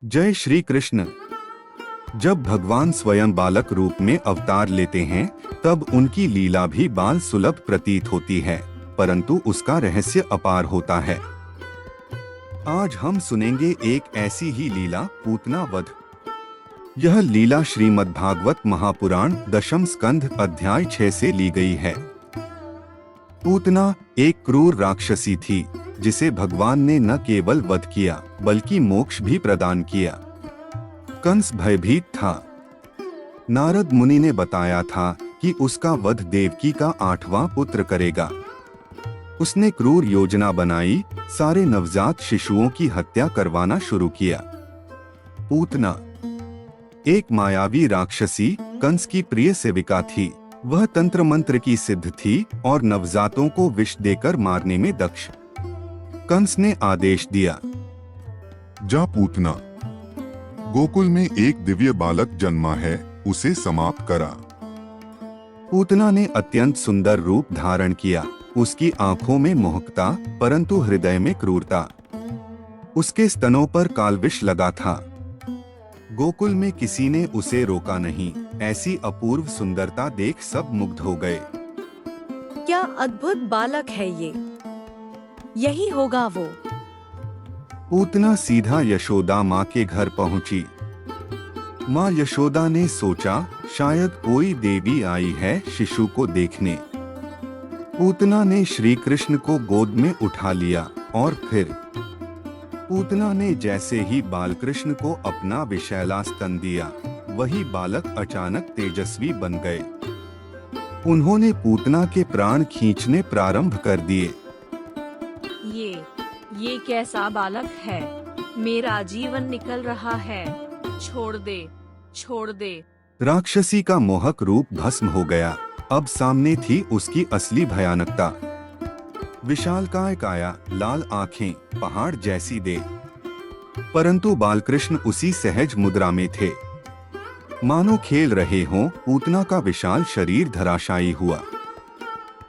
जय श्री कृष्ण। जब भगवान स्वयं बालक रूप में अवतार लेते हैं तब उनकी लीला भी बाल सुलभ प्रतीत होती है, परंतु उसका रहस्य अपार होता है। आज हम सुनेंगे एक ऐसी ही लीला, पूतना वध। यह लीला श्रीमद्भागवत महापुराण दशम स्कंध अध्याय 6 से ली गई है। पूतना एक क्रूर राक्षसी थी जिसे भगवान ने न केवल वध किया बल्कि मोक्ष भी प्रदान किया। कंस भयभीत था। नारद मुनि ने बताया था कि उसका वध देवकी का 8वां पुत्र करेगा। उसने क्रूर योजना बनाई, सारे नवजात शिशुओं की हत्या करवाना शुरू किया। पूतना एक मायावी राक्षसी कंस की प्रिय सेविका थी। वह तंत्र मंत्र की सिद्ध थी और नवजातों को विष देकर मारने में दक्ष। कंस ने आदेश दिया, जा पूतना, गोकुल में एक दिव्य बालक जन्मा है, उसे समाप्त करा। पूतना ने अत्यंत सुंदर रूप धारण किया। उसकी आंखों में मोहकता परंतु हृदय में क्रूरता। उसके स्तनों पर कालविष लगा था। गोकुल में किसी ने उसे रोका नहीं। ऐसी अपूर्व सुंदरता देख सब मुग्ध हो गए। क्या अद्भुत बालक है ये, यही होगा वो। पूतना सीधा यशोदा माँ के घर पहुंची। माँ यशोदा ने सोचा शायद कोई देवी आई है शिशु को देखने। पूतना ने श्री कृष्ण को गोद में उठा लिया और फिर पूतना ने जैसे ही बालकृष्ण को अपना विशैला स्तन दिया, वही बालक अचानक तेजस्वी बन गए। उन्होंने पूतना के प्राण खींचने प्रारंभ कर दिए। ये कैसा बालक है, मेरा जीवन निकल रहा है, छोड़ दे, छोड़ दे। राक्षसी का मोहक रूप भस्म हो गया। अब सामने थी उसकी असली भयानकता। विशालकाय काया, लाल आंखें, पहाड़ जैसी देह। परंतु बालकृष्ण उसी सहज मुद्रा में थे, मानो खेल रहे हों। पूतना का विशाल शरीर धराशायी हुआ।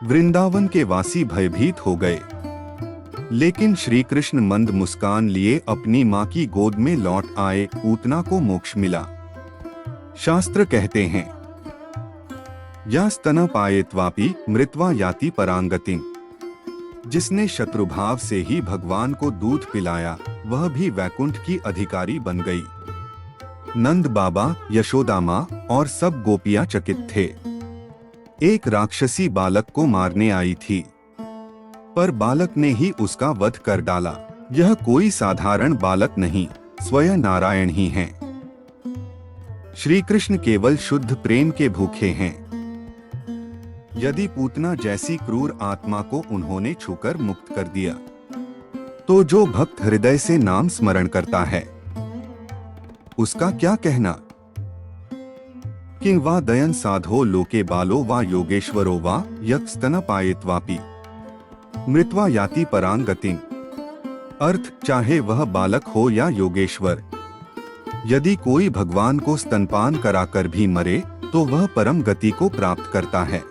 वृंदावन के वासी भयभीत हो गए, लेकिन श्री कृष्ण मंद मुस्कान लिए अपनी माँ की गोद में लौट आए। पूतना को मोक्ष मिला। शास्त्र कहते हैं, या स्तन पायेत्वापि मृत्वा याति परांगतिं। जिसने शत्रुभाव से ही भगवान को दूध पिलाया, वह भी वैकुंठ की अधिकारी बन गई। नंद बाबा, यशोदा माँ और सब गोपियां चकित थे। एक राक्षसी बालक को मारने आई थी, पर बालक ने ही उसका वध कर डाला। यह कोई साधारण बालक नहीं, स्वयं नारायण ही हैं। श्री कृष्ण केवल शुद्ध प्रेम के भूखे हैं। यदि पूतना जैसी क्रूर आत्मा को उन्होंने छूकर मुक्त कर दिया, तो जो भक्त हृदय से नाम स्मरण करता है, उसका क्या कहना। किं वा दयन साधो लोके बालो वा योगेश्वरो वा यत् स्तन पायेत्वापि मृत्वा याति परांगतिं। अर्थ, चाहे वह बालक हो या योगेश्वर, यदि कोई भगवान को स्तनपान कराकर भी मरे तो वह परम गति को प्राप्त करता है।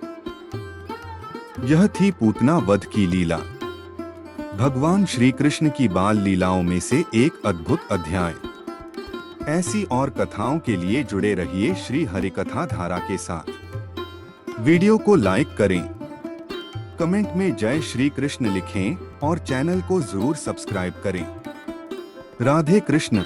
यह थी पूतना वध की लीला, भगवान श्री कृष्ण की बाल लीलाओं में से एक अद्भुत अध्याय। ऐसी और कथाओं के लिए जुड़े रहिए श्री हरिकथा धारा के साथ। वीडियो को लाइक करें, कमेंट में जय श्री कृष्ण लिखें और चैनल को जरूर सब्सक्राइब करें। राधे कृष्ण।